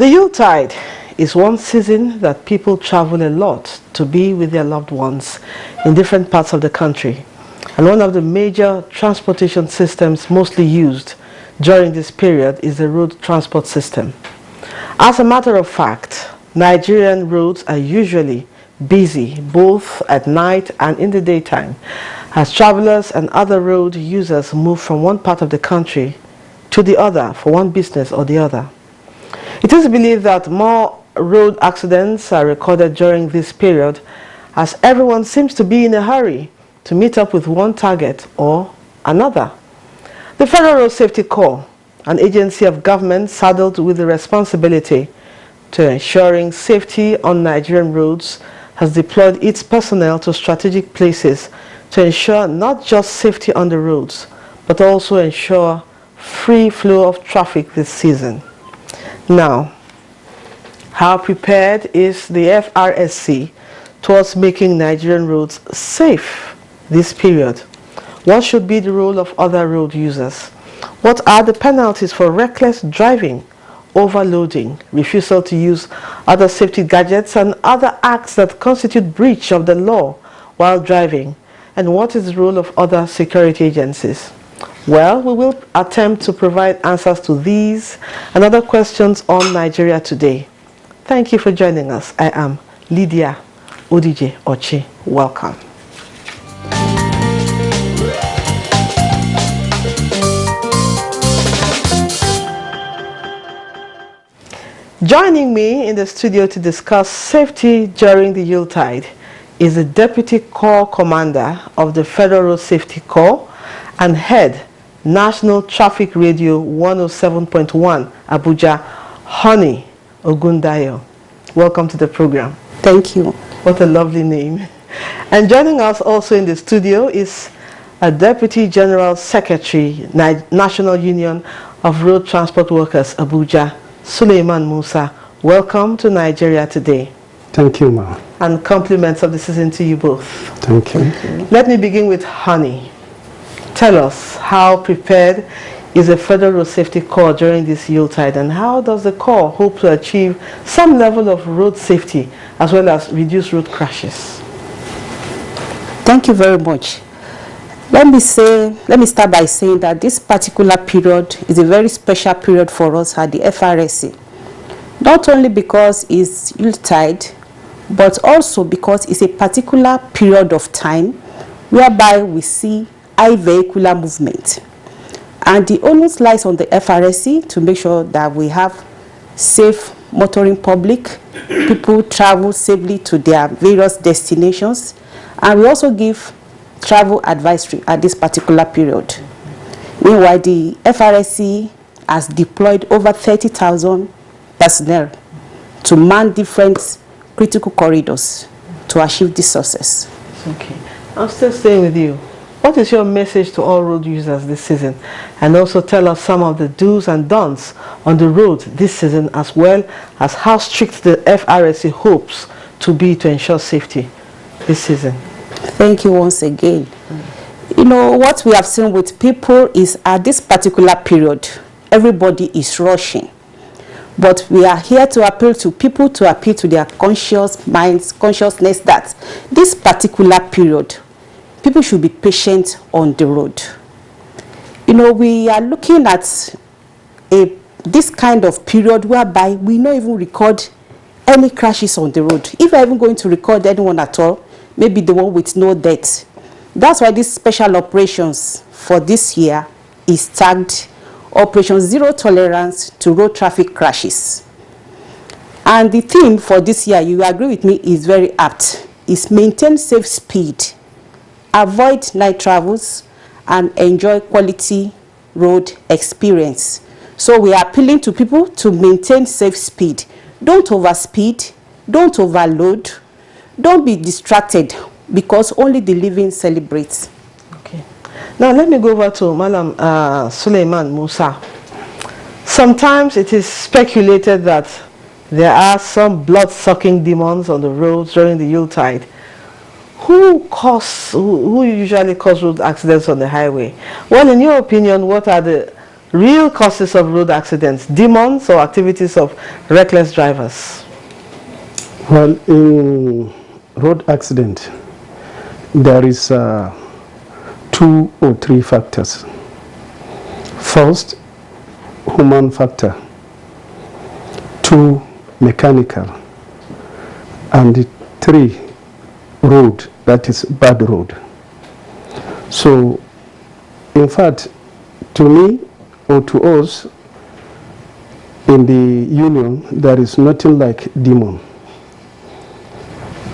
The Yuletide is one season that people travel a lot to be with their loved ones in different parts of the country, and one of the major transportation systems mostly used during this period is the road transport system. As a matter of fact, Nigerian roads are usually busy both at night and in the daytime as travelers and other road users move from one part of the country to the other for one business or the other. It is believed that more road accidents are recorded during this period as everyone seems to be in a hurry to meet up with one target or another. The Federal Road Safety Corps, an agency of government saddled with the responsibility to ensuring safety on Nigerian roads, has deployed its personnel to strategic places to ensure not just safety on the roads, but also ensure free flow of traffic this season. Now, how prepared is the FRSC towards making Nigerian roads safe this period? What should be the role of other road users? What are the penalties for reckless driving, overloading, refusal to use other safety gadgets, and other acts that constitute breach of the law while driving? And what is the role of other security agencies? Well, we will attempt to provide answers to these and other questions on Nigeria Today. Thank you for joining us. I am Lydia Odije Ochi. Welcome. Joining me in the studio to discuss safety during the Yuletide is the Deputy Corps Commander of the Federal Road Safety Corps and Head National Traffic Radio 107.1 Abuja, Honey Ogundayo. Welcome to the program. Thank you. What a lovely name. And joining us also in the studio is a Deputy General Secretary, National Union of Road Transport Workers, Abuja, Suleiman Musa. Welcome to Nigeria Today. Thank you, Ma. And compliments of the season to you both. Thank you. Let me begin with Honey. Tell us, how prepared is the Federal Road Safety Corps during this Yuletide, and how does the Corps hope to achieve some level of road safety as well as reduce road crashes? Thank you very much. Let me start by saying that this particular period is a very special period for us at the FRSC. Not only because it's Yuletide, but also because it's a particular period of time whereby we see high vehicular movement. And the onus lies on the FRSC to make sure that we have safe motoring public, people travel safely to their various destinations, and we also give travel advisory at this particular period. Meanwhile, the FRSC has deployed over 30,000 personnel to man different critical corridors to achieve this success. Okay. I'm still staying with you. What is your message to all road users this season? And also tell us some of the do's and don'ts on the road this season, as well as how strict the FRSC hopes to be to ensure safety this season. Thank you once again. You know, what we have seen with people is at this particular period, everybody is rushing. But we are here to appeal to people to appeal to their conscious minds, consciousness that this particular period, people should be patient on the road. You know, we are looking at this kind of period whereby we don't even record any crashes on the road. If we're even going to record anyone at all, maybe the one with no death. That's why these special operations for this year is tagged Operation Zero Tolerance to Road Traffic Crashes. And the theme for this year, you agree with me, is very apt. Is maintain safe speed, avoid night travels, and enjoy quality road experience. So we are appealing to people to maintain safe speed. Don't overspeed, don't overload, don't be distracted, because only the living celebrates. Okay. Now let me go over to Madam Suleiman Musa. Sometimes it is speculated that there are some blood-sucking demons on the roads during the Yuletide. Who usually cause road accidents on the highway? Well, in your opinion, what are the real causes of road accidents, demons or activities of reckless drivers? Well, in road accident, there is 2 or 3 factors. First, human factor. 2, mechanical. And 3, road, that is bad road. So, in fact, to me or to us, in the union, there is nothing like demon.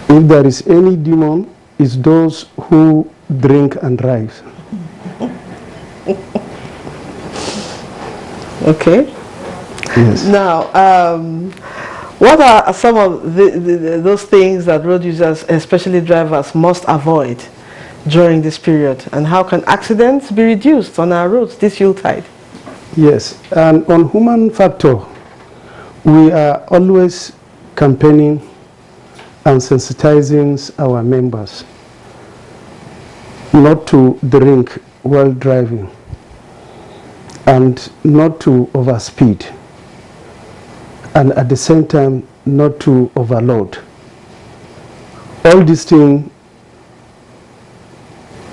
If there is any demon, it's those who drink and drive. Okay. Yes. Now, what are some of those things that road users, especially drivers, must avoid during this period? And how can accidents be reduced on our roads this Yuletide? Yes, and on human factor, we are always campaigning and sensitizing our members not to drink while driving and not to overspeed, and at the same time not to overload. All these things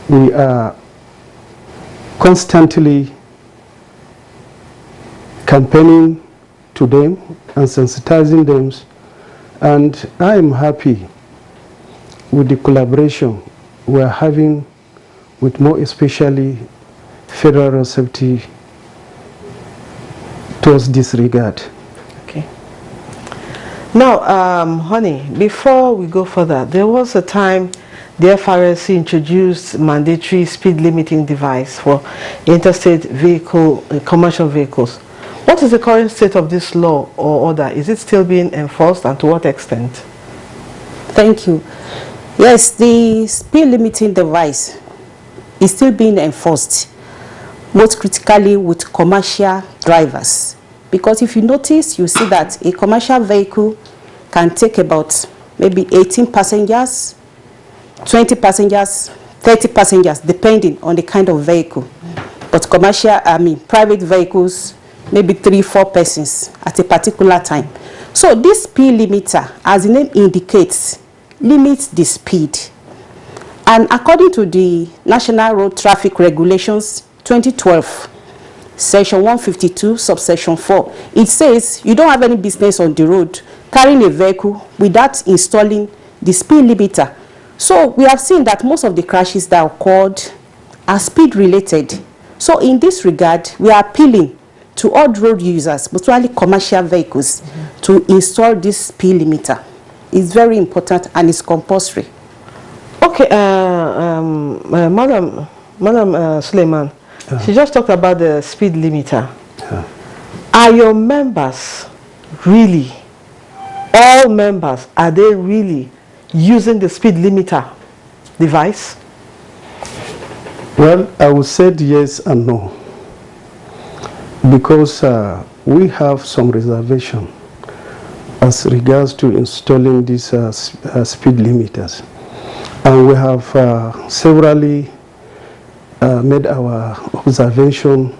we are constantly campaigning to them and sensitizing them, and I am happy with the collaboration we are having with, more especially, Federal Road Safety towards this regard. Okay. Now, honey, before we go further, there was a time the FRSC introduced mandatory speed limiting device for interstate commercial vehicles. What is the current state of this law or order? Is it still being enforced, and to what extent? Thank you. Yes, the speed limiting device is still being enforced, most critically with commercial drivers. Because if you notice, you see that a commercial vehicle can take about maybe 18 passengers, 20 passengers, 30 passengers, depending on the kind of vehicle. But private vehicles, maybe 3-4 persons at a particular time. So this speed limiter, as the name indicates, limits the speed. And according to the National Road Traffic Regulations 2012, Section 152, subsection 4, it says you don't have any business on the road carrying a vehicle without installing the speed limiter. So we have seen that most of the crashes that occurred are speed related. So in this regard, we are appealing to all road users, particularly commercial vehicles, to install this speed limiter. It's very important and it's compulsory. Okay, Madam Suleiman, she just talked about the speed limiter. Are your members really, all members, are they really using the speed limiter device? Well, I would say yes and no, because we have some reservation as regards to installing these speed limiters, and we have severally made our observation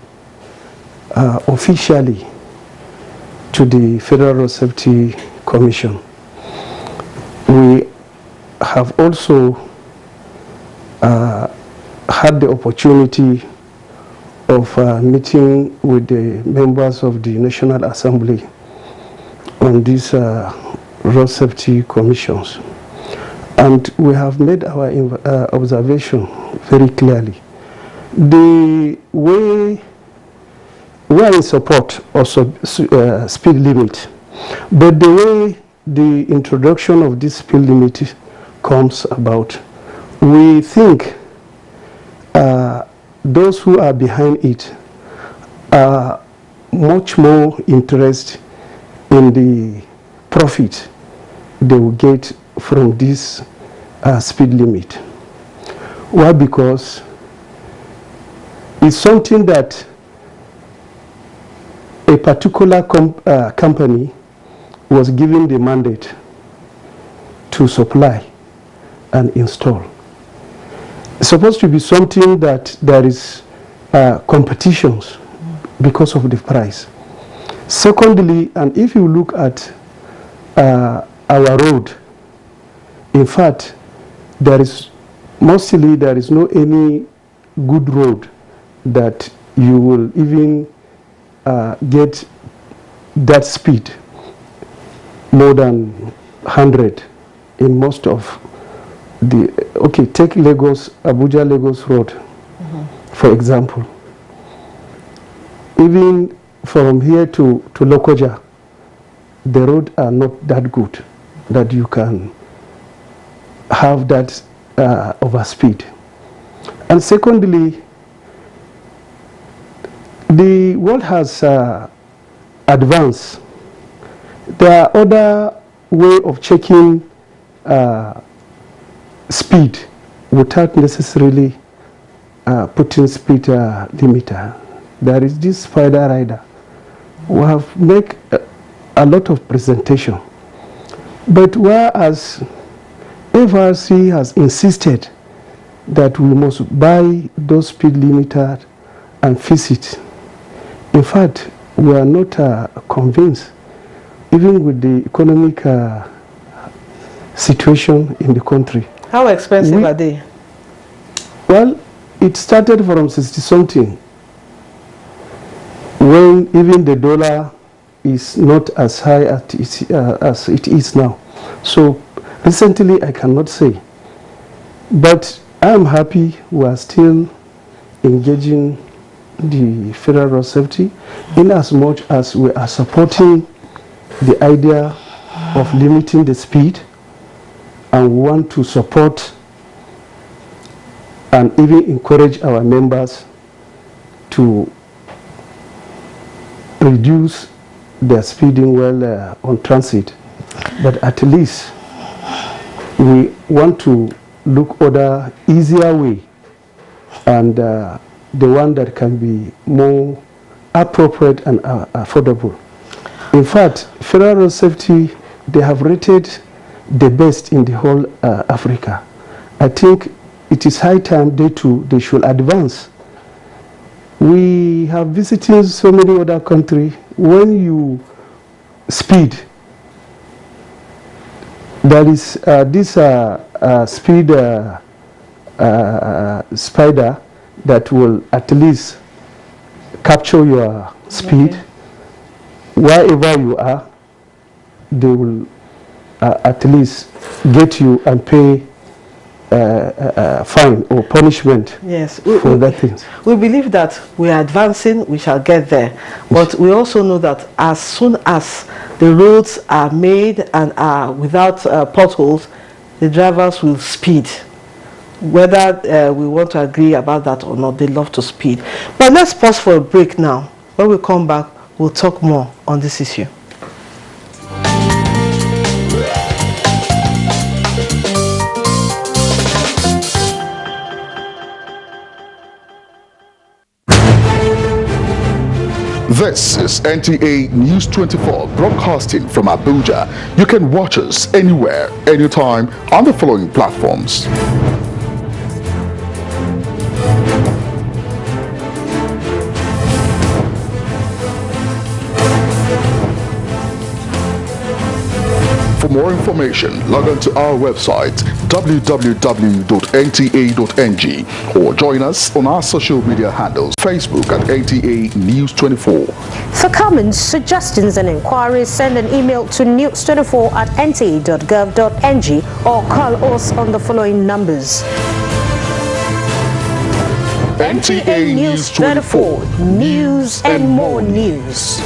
officially to the Federal Road Safety Commission. We have also had the opportunity of meeting with the members of the National Assembly on these road safety commissions, and we have made our observation very clearly. The way we are in support of speed limit, but the way the introduction of this speed limit comes about, we think those who are behind it are much more interested in the profit they will get from this speed limit. Why? Because it's something that a particular company was given the mandate to supply and install. It's supposed to be something that there is competitions because of the price. Secondly, and if you look at our road, in fact, there is no any good road that you will even get that speed more than 100 in most of the, okay, take Abuja Lagos Road, for example. Even from here to Lokoja, the roads are not that good that you can have that overspeed. And secondly, the world has advanced. There are other way of checking speed without necessarily putting speed limiter. There is this spider rider. We have made a lot of presentation, but whereas FRC has insisted that we must buy those speed limiter and fix it. In fact, we are not convinced, even with the economic situation in the country. How expensive are they? Well, it started from 60-something, when even the dollar is not as high as it is now. So recently, I cannot say. But I am happy we are still engaging the Federal Road Safety in as much as we are supporting the idea of limiting the speed, and we want to support and even encourage our members to reduce their speeding while on transit. But at least we want to look other easier way, and the one that can be more appropriate and affordable. In fact, Federal Road Safety, they have rated the best in the whole Africa. I think it is high time they should advance. We have visited so many other countries. When you speed, there is this speed spider that will at least capture your speed. Okay. Wherever you are, they will at least get you and pay fine or punishment. Yes, for that thing. We believe that we are advancing, we shall get there. But we also know that as soon as the roads are made and are without potholes, the drivers will speed. Whether we want to agree about that or not, they love to speed. But let's pause for a break now. When we come back, we'll talk more on this issue. This is NTA News 24 broadcasting from Abuja. You can watch us anywhere, anytime on the following platforms. For more information, log on to our website www.nta.ng or join us on our social media handles, Facebook at NTA News 24. For comments, suggestions and inquiries, send an email to news24@nta.gov.ng or call us on the following numbers. NTA News 24, news and more news.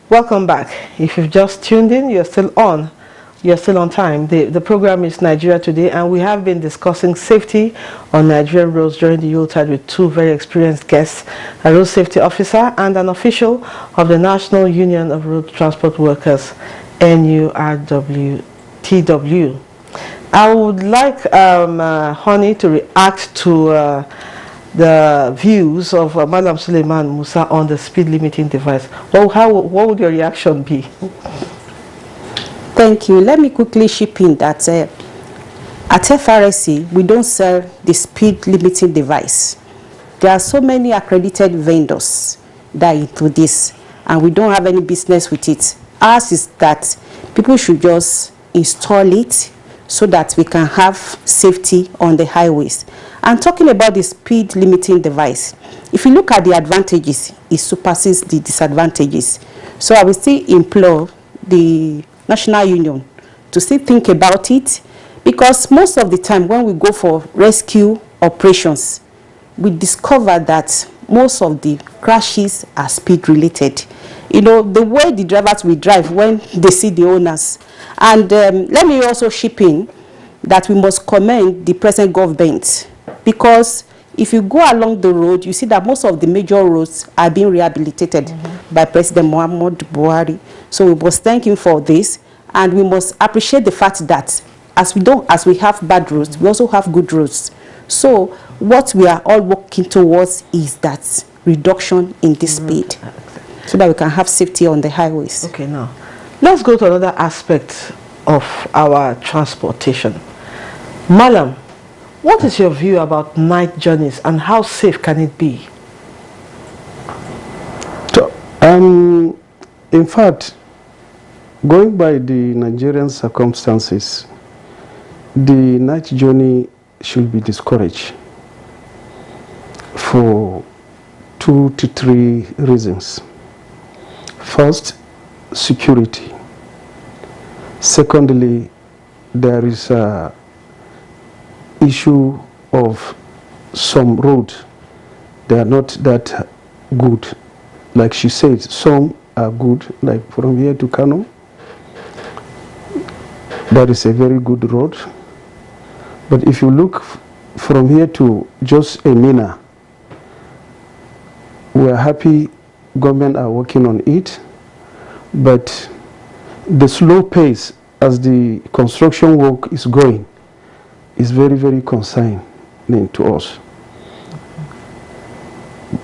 Welcome back. If you've just tuned in, you're still on time. The program is Nigeria Today, and we have been discussing safety on Nigerian roads during the Yuletide with two very experienced guests, a road safety officer and an official of the National Union of Road Transport Workers, NURTW. I would like Honey to react to the views of Madam Suleiman Musa on the speed limiting device. Well, what would your reaction be? Thank you. Let me quickly chip in that at FRSC, we don't sell the speed limiting device. There are so many accredited vendors that are into this, and we don't have any business with it. Ours is that people should just install it so that we can have safety on the highways. And talking about the speed limiting device, if you look at the advantages, it supersedes the disadvantages. So I will still implore the National Union to still think about it, because most of the time when we go for rescue operations, we discover that most of the crashes are speed related. You know, the way the drivers will drive when they see the owners. And let me also chip in that we must commend the present government, because if you go along the road, you see that most of the major roads are being rehabilitated by President Muhammad Buhari. So we must thank him for this, and we must appreciate the fact that as we have bad roads, we also have good roads. So what we are all working towards is that reduction in the speed, so that we can have safety on the highways. Okay, now let's go to another aspect of our transportation. Malam, what is your view about night journeys and how safe can it be? So, in fact, going by the Nigerian circumstances, the night journey should be discouraged for 2 to 3 reasons. First, security. Secondly, there is a issue of some roads. They are not that good. Like she said, some are good, like from here to Kano. That is a very good road. But if you look from here to just Emina, we are happy government are working on it, but the slow pace as the construction work is going is very, very concerning to us.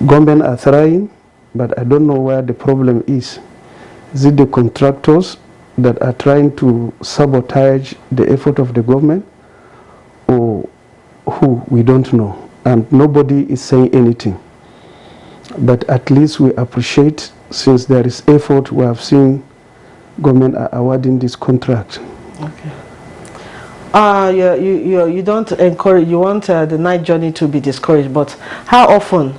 Government are trying, but I don't know where the problem is. Is it the contractors that are trying to sabotage the effort of the government, or who? We don't know, and nobody is saying anything. But at least we appreciate, since there is effort, we have seen government are awarding this contract. Okay. You don't encourage, you want the night journey to be discouraged, but how often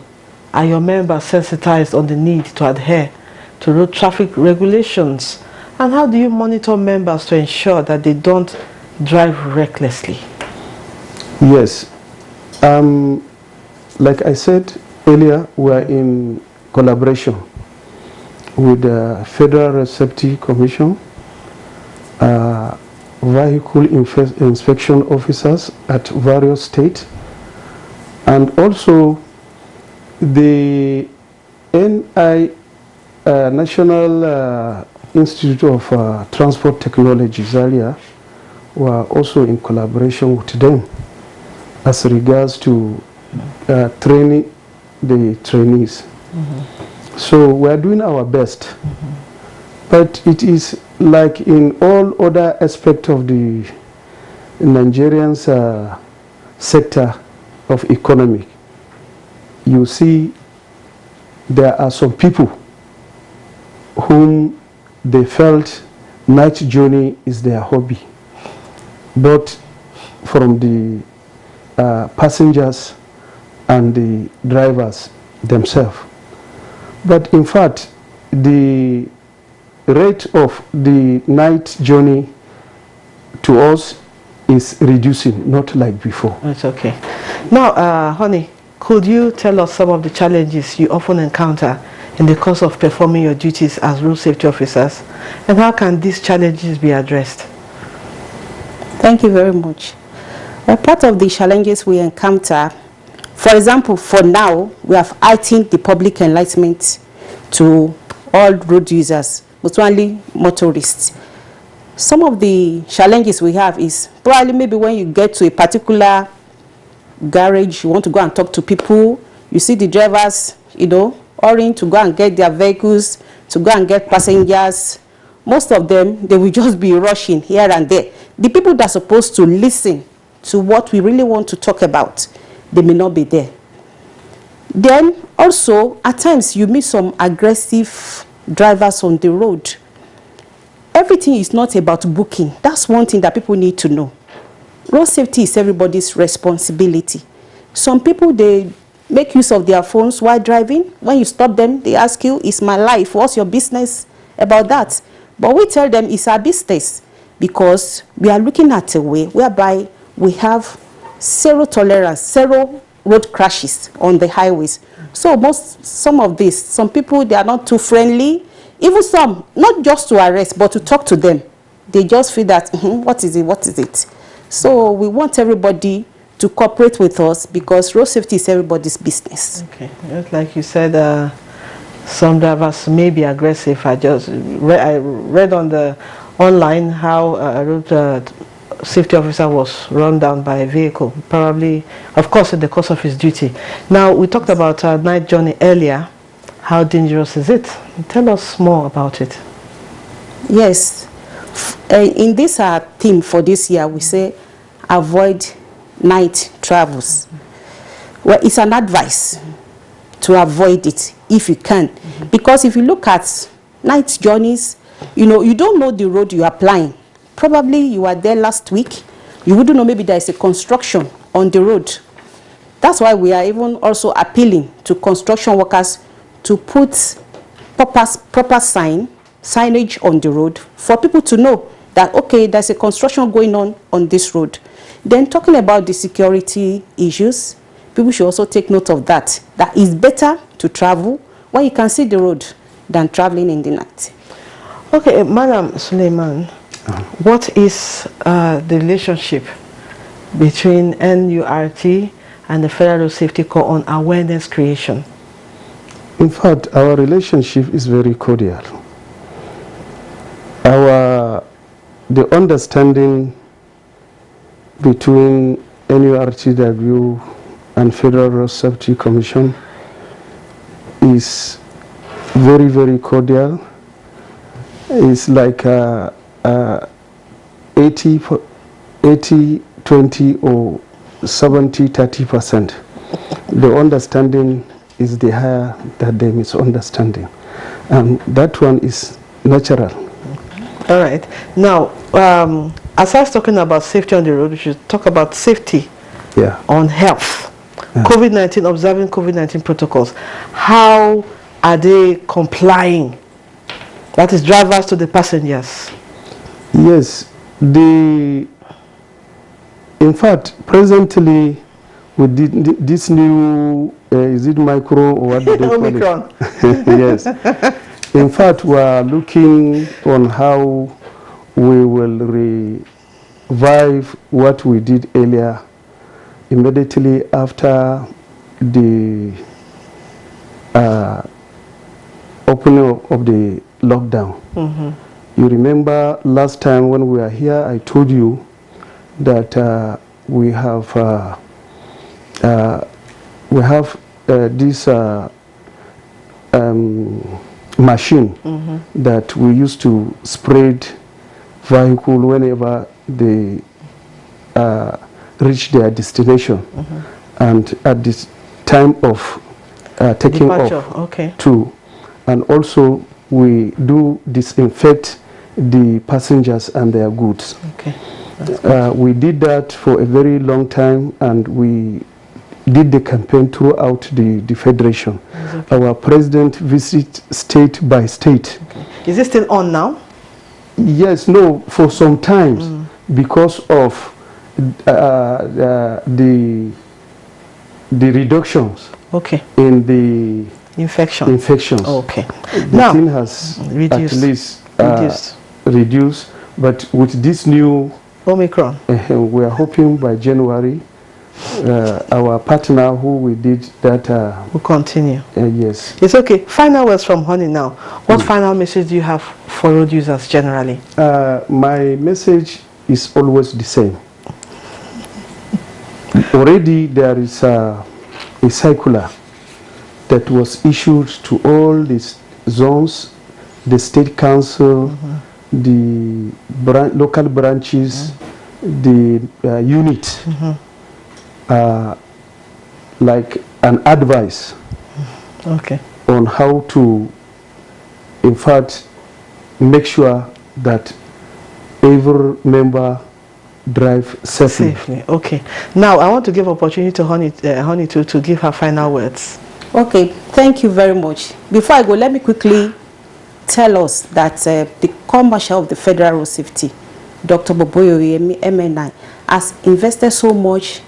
are your members sensitized on the need to adhere to road traffic regulations? And how do you monitor members to ensure that they don't drive recklessly? Yes. Like I said earlier, we are in collaboration with the Federal Road Safety Commission, vehicle inspection officers at various states, and also the National Institute of Transport Technology, Zaria, were also in collaboration with them as regards to training the trainees. So we are doing our best. But it is like in all other aspects of the Nigerian sector of economy. You see, there are some people whom they felt night journey is their hobby. But from the passengers and the drivers themselves. But in fact, the rate of the night journey to us is reducing, not like before. It's okay. Now, Honey, could you tell us some of the challenges you often encounter in the course of performing your duties as road safety officers, and how can these challenges be addressed? Thank you very much. Part of the challenges we encounter, for example, for now, we have heightened the public enlightenment to all road users, but only motorists. Some of the challenges we have is probably maybe when you get to a particular garage, you want to go and talk to people, you see the drivers, you know, hurrying to go and get their vehicles, to go and get passengers. Most of them, they will just be rushing here and there. The people that are supposed to listen to what we really want to talk about, they may not be there. Then also, at times, you meet some aggressive drivers on the road. Everything is not about booking. That's one thing that people need to know. Road safety is everybody's responsibility. Some people, they make use of their phones while driving. When you stop them, they ask you, "It's my life. What's your business about that?" But we tell them it's our business, because we are looking at a way whereby we have zero tolerance, zero road crashes on the highways. So some of this, some people, they are not too friendly. Even some, not just to arrest, but to talk to them. They just feel that, what is it, what is it? So we want everybody to cooperate with us, because road safety is everybody's business. Okay, just like you said, some drivers may be aggressive. I read on the online how a road safety officer was run down by a vehicle, probably, of course, in the course of his duty. Now, we talked about night journey earlier. How dangerous is it? Tell us more about it. Yes. In this theme for this year, we say avoid night travels. Well, it's an advice to avoid it if you can. Because if you look at night journeys, you know, you don't know the road you are applying. Probably you were there last week. You wouldn't know, maybe there is a construction on the road. That's why we are even also appealing to construction workers to put proper signage on the road for people to know that, okay, there's a construction going on this road. Then talking about the security issues, people should also take note of that. That it's better to travel when you can see the road than traveling in the night. Okay, Madam Suleiman, what is the relationship between NURT and the Federal Road Safety Corps on awareness creation? In fact, our relationship is very cordial. The understanding between NURTW and Federal Road Safety Commission is very, very cordial. It's like 80-20 or 70-30%. The understanding is the higher than the misunderstanding. And that one is natural. All right. Now, as I was talking about safety on the road, we should talk about safety on health. Yeah. COVID-19, observing COVID-19 protocols. How are they complying? That is, drivers to the passengers. Yes. In fact, presently, with this new, is it micro or what do they call Omicron. it? Yes. In fact, we are looking on how we will revive what we did earlier, immediately after the opening of the lockdown. You remember last time when we were here, I told you that we have this machine that we used to spread vehicle whenever they reach their destination, and at this time of taking off too. And also we do disinfect the passengers and their goods. We did that for a very long time, and we did the campaign throughout the Federation. Our president visits state by state. Is it still on now? Yes, no, for some times, because of the reductions in the infections. The thing has at least reduced, but with this new Omicron, we are hoping by January our partner who we did that will continue. Yes. It's okay. Final words from Honey now. What final message do you have for road users generally? My message is always the same. already there is a circular that was issued to all these zones, the state council, the local branches, the unit, like an advice on how to, in fact, make sure that every member drive safely. Okay. Now I want to give opportunity to Honey to give her final words. Okay, thank you very much. Before I go, let me quickly tell us that the Commissioner of the Federal Road Safety, Dr. Boboyoyemi MNI, has invested so much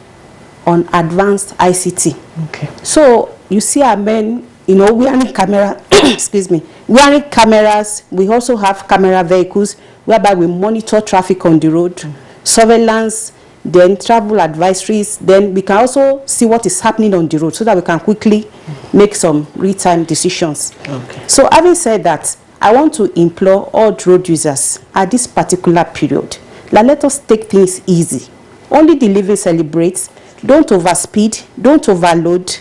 on advanced ICT. Okay. So you see our men, you know, wearing camera, excuse me, wearing cameras. We also have camera vehicles whereby we monitor traffic on the road, surveillance, then travel advisories. Then we can also see what is happening on the road so that we can quickly make some real-time decisions. Okay. So having said that, I want to implore all road users at this particular period, let us take things easy. Only the living celebrates. Don't overspeed, don't overload,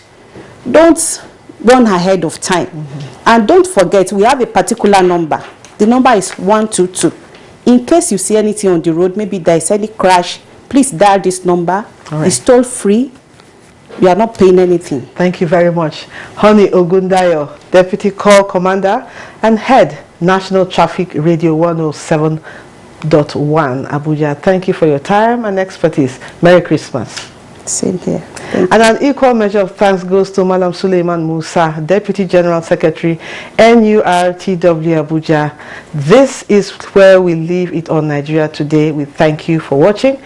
don't run ahead of time. And don't forget, we have a particular number. The number is 122. In case you see anything on the road, maybe there is any crash, please dial this number. Right. It's toll free. You are not paying anything. Thank you very much. Honey Ogundayo, Deputy Corps Commander and Head, National Traffic Radio 107.1 Abuja. Thank you for your time and expertise. Merry Christmas. Same here. And an equal measure of thanks goes to Madam Suleiman Musa, Deputy General Secretary, NURTW Abuja. This is where we leave it on Nigeria Today. We thank you for watching.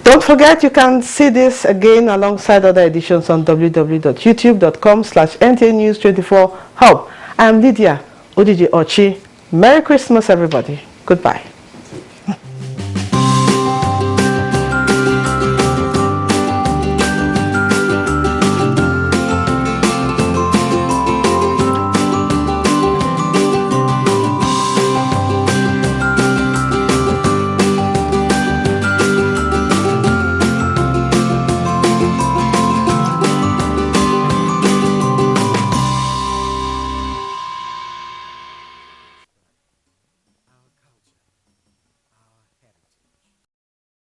Don't forget, you can see this again alongside other editions on www.youtube.com/NTA News 24 Hub. I'm Lydia Odiji Ochi. Merry Christmas, everybody. Goodbye.